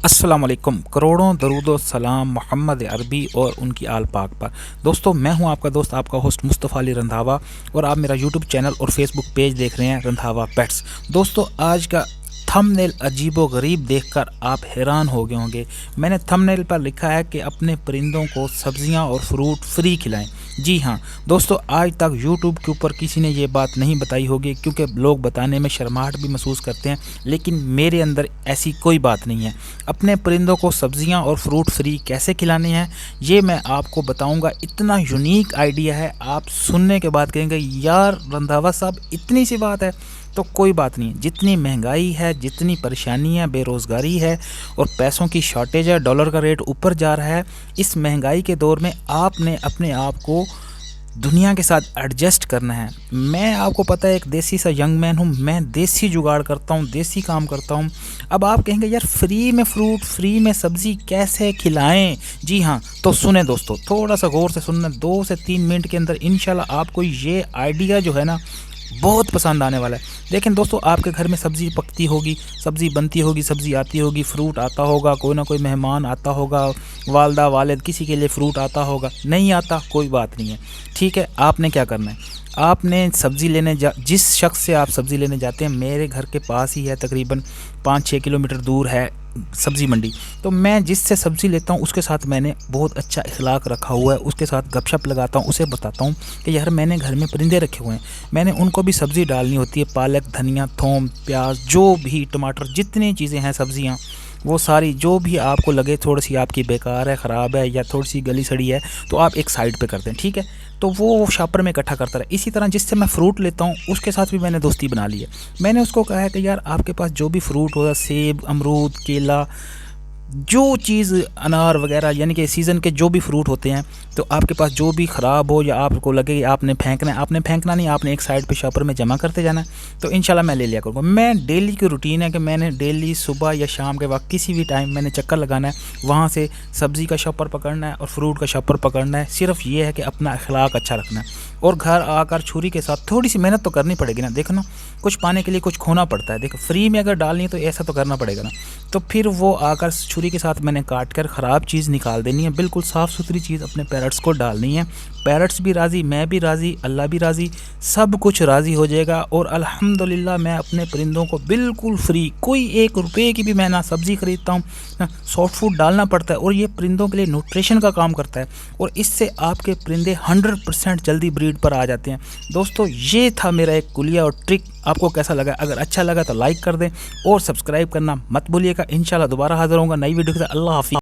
अस्सलाम वालेकुम। करोड़ों दरूद सलाम मोहम्मद अरबी और उनकी आल पाक पर। दोस्तों, मैं हूं आपका दोस्त, आपका होस्ट मुस्तफ़ा अली रंधावा, और आप मेरा यूट्यूब चैनल और फेसबुक पेज देख रहे हैं रंधावा पेट्स। दोस्तों, आज का थंबनेल अजीबो गरीब देखकर आप हैरान हो गए होंगे। मैंने थंबनेल पर लिखा है कि अपने परिंदों को सब्जियां और फ्रूट फ्री खिलाएं। जी हाँ दोस्तों, आज तक यूट्यूब के ऊपर किसी ने ये बात नहीं बताई होगी, क्योंकि लोग बताने में शर्माहट भी महसूस करते हैं, लेकिन मेरे अंदर ऐसी कोई बात नहीं है। अपने परिंदों को सब्जियां और फ्रूट फ्री कैसे खिलाने हैं ये मैं आपको बताऊंगा। इतना यूनिक आइडिया है, आप सुनने के बाद कहेंगे यार रंधावा साहब इतनी सी बात है। तो कोई बात नहीं, जितनी महंगाई है, जितनी परेशानियां, बेरोज़गारी है और पैसों की शॉर्टेज है, डॉलर का रेट ऊपर जा रहा है, इस महंगाई के दौर में आपने अपने आप को दुनिया के साथ एडजस्ट करना है। मैं आपको पता है एक देसी सा यंग मैन हूँ, मैं देसी जुगाड़ करता हूँ, देसी काम करता हूँ। अब आप कहेंगे यार फ्री में फ्रूट, फ्री में सब्ज़ी कैसे खिलाएं? जी हाँ, तो सुने दोस्तों, थोड़ा सा गौर से सुनना। 2 से 3 मिनट के अंदर इंशाल्लाह आपको ये आइडिया जो है ना बहुत पसंद आने वाला है। लेकिन दोस्तों, आपके घर में सब्ज़ी पकती होगी, सब्ज़ी बनती होगी, सब्ज़ी आती होगी, फ्रूट आता होगा, कोई ना कोई मेहमान आता होगा, वालदा वालिद किसी के लिए फ़्रूट आता होगा। नहीं आता कोई बात नहीं है, ठीक है। आपने क्या करना है, आपने सब्ज़ी लेने जिस शख्स से आप सब्ज़ी लेने जाते हैं, मेरे घर के पास ही है, तकरीबन 5-6 किलोमीटर दूर है सब्ज़ी मंडी। तो मैं जिससे सब्ज़ी लेता हूँ उसके साथ मैंने बहुत अच्छा इखलाक रखा हुआ है, उसके साथ गपशप लगाता हूँ, उसे बताता हूँ कि यार मैंने घर में परिंदे रखे हुए हैं, मैंने उनको भी सब्ज़ी डालनी होती है, पालक, धनिया, थूम, प्याज, जो भी, टमाटर, जितनी चीज़ें हैं सब्ज़ियाँ, वो सारी जो भी आपको लगे थोड़ी सी आपकी बेकार है, ख़राब है या थोड़ी सी गली सड़ी है, तो आप एक साइड पे कर दें, ठीक है। तो वो शॉपर में इकट्ठा करता रहे। इसी तरह जिससे मैं फ़्रूट लेता हूँ उसके साथ भी मैंने दोस्ती बना ली है। मैंने उसको कहा है कि यार आपके पास जो भी फ्रूट होगा, सेब, अमरूद, केला, जो चीज़, अनार वगैरह, यानी कि सीज़न के जो भी फ्रूट होते हैं, तो आपके पास जो भी ख़राब हो या आपको लगे कि आपने फेंकना है, आपने फेंकना नहीं, आपने एक साइड पे शॉपर में जमा करते जाना है, तो इंशाल्लाह मैं ले लिया करूँगा। मैं डेली की रूटीन है कि मैंने डेली सुबह या शाम के वक्त किसी भी टाइम मैंने चक्कर लगाना है, वहाँ से सब्ज़ी का शॉपर पकड़ना है और फ्रूट का शॉपर पकड़ना है। सिर्फ ये है कि अपना अखलाक अच्छा रखना है, और घर आकर छुरी के साथ थोड़ी सी मेहनत तो करनी पड़ेगी ना। देखो ना, कुछ पाने के लिए कुछ खोना पड़ता है। देखो, फ्री में अगर डालनी है तो ऐसा तो करना पड़ेगा ना। तो फिर वो आकर छुरी के साथ मैंने काट कर ख़राब चीज़ निकाल देनी है, बिल्कुल साफ़ सुथरी चीज़ अपने पैरट्स को डालनी है। पैरट्स भी राज़ी, मैं भी राज़ी, अल्लाह भी राज़ी, सब कुछ राज़ी हो जाएगा। और अल्हम्दुलिल्लाह मैं अपने परिंदों को बिल्कुल फ्री, कोई 1 रुपये की भी मैं ना सब्ज़ी ख़रीदता हूँ ना सॉफ्ट फूड डालना पड़ता है, और ये परिंदों के लिए न्यूट्रिशन का काम करता है, और इससे आपके परिंदे 100% जल्दी ब्रीड पर आ जाते हैं। दोस्तों, ये था मेरा एक कुलिया और ट्रिक। आपको कैसा लगा? अगर अच्छा लगा तो लाइक कर दें और सब्सक्राइब करना मत भूलिएगा। इंशाल्लाह दोबारा हाज़िर होऊंगा नई वीडियो के साथ। अल्लाह हाफ़िज़।